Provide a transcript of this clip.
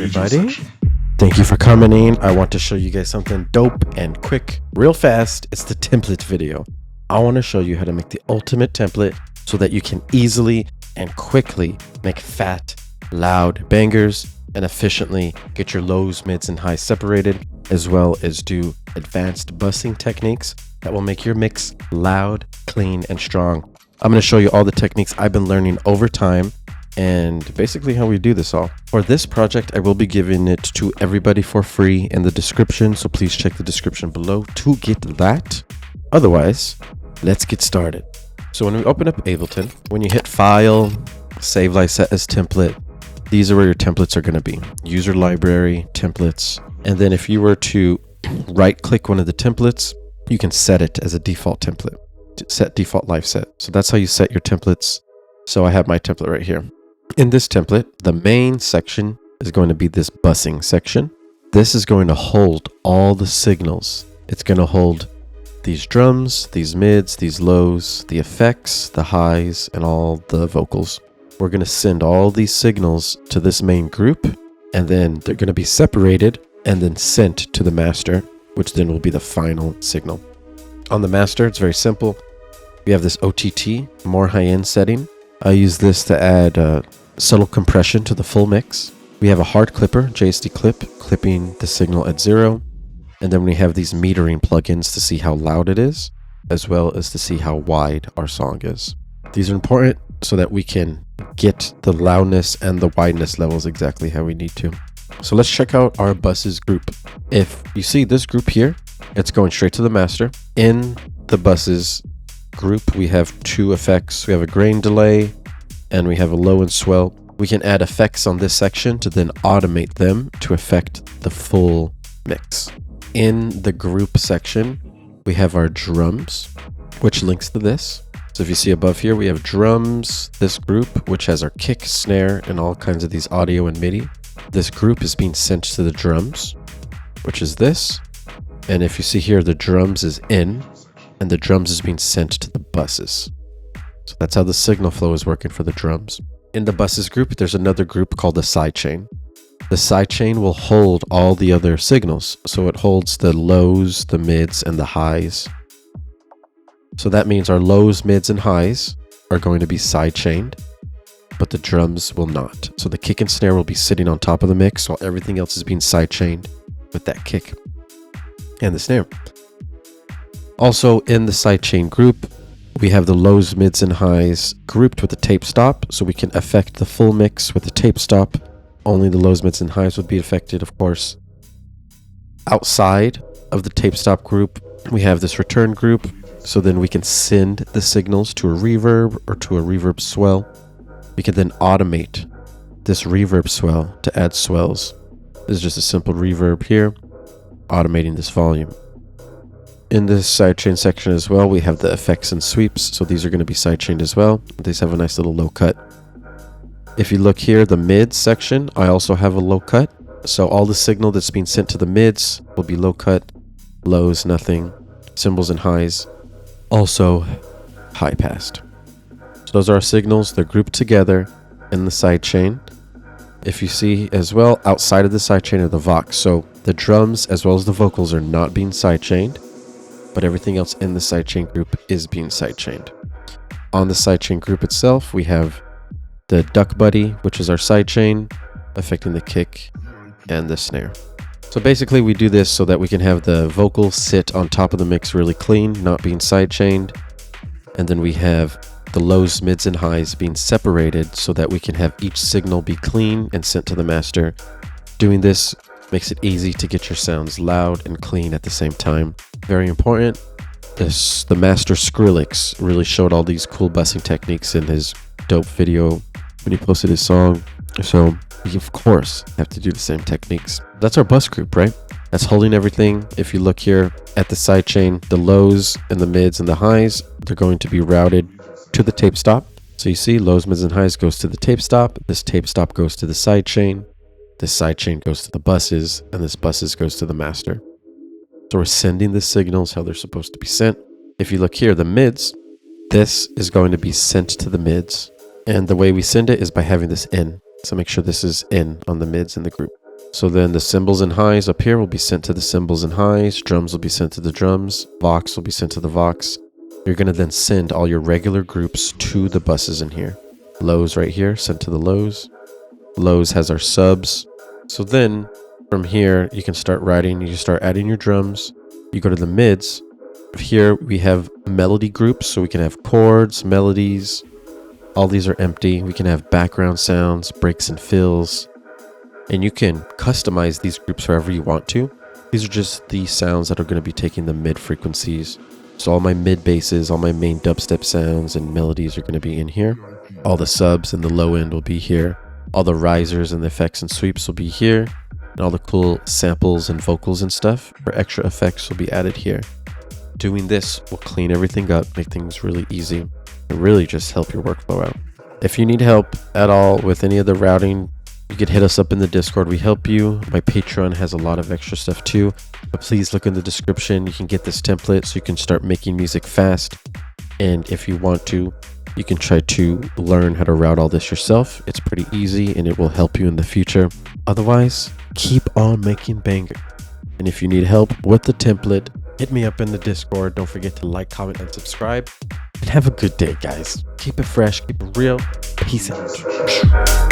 everybody. Thank you for coming in. I want to show you guys something dope and quick, real fast. It's the template video. I want to show you how to make the ultimate template so that you can easily and quickly make fat, loud bangers and efficiently get your lows, mids, and highs separated, as well as do advanced bussing techniques that will make your mix loud, clean, and strong. I'm going to show you all the techniques I've been learning over time and basically how we do this all. For this project, I will be giving it to everybody for free in the description, so please check the description below to get that. Otherwise, let's get started. So when we open up Ableton, when you hit File, Save Like Set as Template, these are where your templates are going to be. User Library, Templates. And then if you were to right-click one of the templates, you can set it as a default template. Set default live set. So that's how you set your templates. So I have my template right here. In this template, the main section is going to be this bussing section. This is going to hold all the signals. It's going to hold these drums, these mids, these lows, the effects, the highs, and all the vocals. We're going to send all these signals to this main group, and then they're going to be separated and then sent to the master, which then will be the final signal. On the master, it's very simple. We have this OTT, more high-end setting. I use this to add subtle compression to the full mix. We have a hard clipper, JSD clip, clipping the signal at 0. And then we have these metering plugins to see how loud it is, as well as to see how wide our song is. These are important so that we can get the loudness and the wideness levels exactly how we need to. So let's check out our buses group. If you see this group here, it's going straight to the master. In the buses group, we have two effects. We have a grain delay and we have a low and swell. We can add effects on this section to then automate them to affect the full mix. In the group section, we have our drums, which links to this. So if you see above here, we have drums, this group, which has our kick, snare, and all kinds of these audio and MIDI. This group is being sent to the drums, which is this. And if you see here, the drums is in, and the drums is being sent to the buses. So that's how the signal flow is working for the drums. In the buses group, there's another group called the sidechain. The sidechain will hold all the other signals. So it holds the lows, the mids, and the highs. So that means our lows, mids, and highs are going to be sidechained, but the drums will not. So the kick and snare will be sitting on top of the mix while everything else is being sidechained with that kick and the snare. Also in the sidechain group, we have the lows, mids, and highs grouped with the tape stop, so we can affect the full mix with the tape stop. Only the lows, mids, and highs would be affected, of course. Outside of the tape stop group, we have this return group, so then we can send the signals to a reverb or to a reverb swell. We can then automate this reverb swell to add swells. This is just a simple reverb here, automating this volume. In this sidechain section as well, we have the effects and sweeps, so these are going to be sidechained as well. These have a nice little low cut. If you look here, the mids section, I also have a low cut. So all the signal that's being sent to the mids will be low cut, lows, nothing, cymbals and highs, also high passed. So those are our signals. They're grouped together in the sidechain. If you see as well, outside of the sidechain are the vox. So the drums as well as the vocals are not being sidechained, but everything else in the sidechain group is being sidechained. On the sidechain group itself, we have the duck buddy, which is our sidechain, affecting the kick and the snare. So basically we do this so that we can have the vocals sit on top of the mix really clean, not being sidechained. And then we have the lows, mids, and highs being separated so that we can have each signal be clean and sent to the master. Doing this makes it easy to get your sounds loud and clean at the same time. Very important. The master Skrillex really showed all these cool bussing techniques in his dope video when he posted his song. So we of course have to do the same techniques. That's our bus group, right? That's holding everything. If you look here at the sidechain, the lows and the mids and the highs, they're going to be routed to the tape stop. So you see lows, mids, and highs goes to the tape stop. This tape stop goes to the sidechain. This sidechain goes to the buses, and this buses goes to the master. So we're sending the signals how they're supposed to be sent. If you look here, the mids, this is going to be sent to the mids. And the way we send it is by having this in. So make sure this is in on the mids in the group. So then the cymbals and highs up here will be sent to the cymbals and highs, drums will be sent to the drums, Vox will be sent to the Vox. You're going to then send all your regular groups to the buses in here. Lows right here, sent to the lows. Lows has our subs. So then from here, you can start writing, you can start adding your drums. You go to the mids. Here we have melody groups, so we can have chords, melodies. All these are empty. We can have background sounds, breaks and fills. And you can customize these groups however you want to. These are just the sounds that are going to be taking the mid frequencies. So all my mid basses, all my main dubstep sounds and melodies are going to be in here. All the subs and the low end will be here. All the risers and the effects and sweeps will be here. And all the cool samples and vocals and stuff for extra effects will be added here. Doing this will clean everything up, make things really easy, and really just help your workflow out. If you need help at all with any of the routing, you can hit us up in the Discord. We help you. My Patreon has a lot of extra stuff too, but please look in the description. You can get this template so you can start making music fast. And if you want to, you can try to learn how to route all this yourself. It's pretty easy and it will help you in the future. Otherwise, keep on making bangers. And if you need help with the template, hit me up in the Discord. Don't forget to like, comment, and subscribe. And have a good day, guys. Keep it fresh, keep it real. Peace out.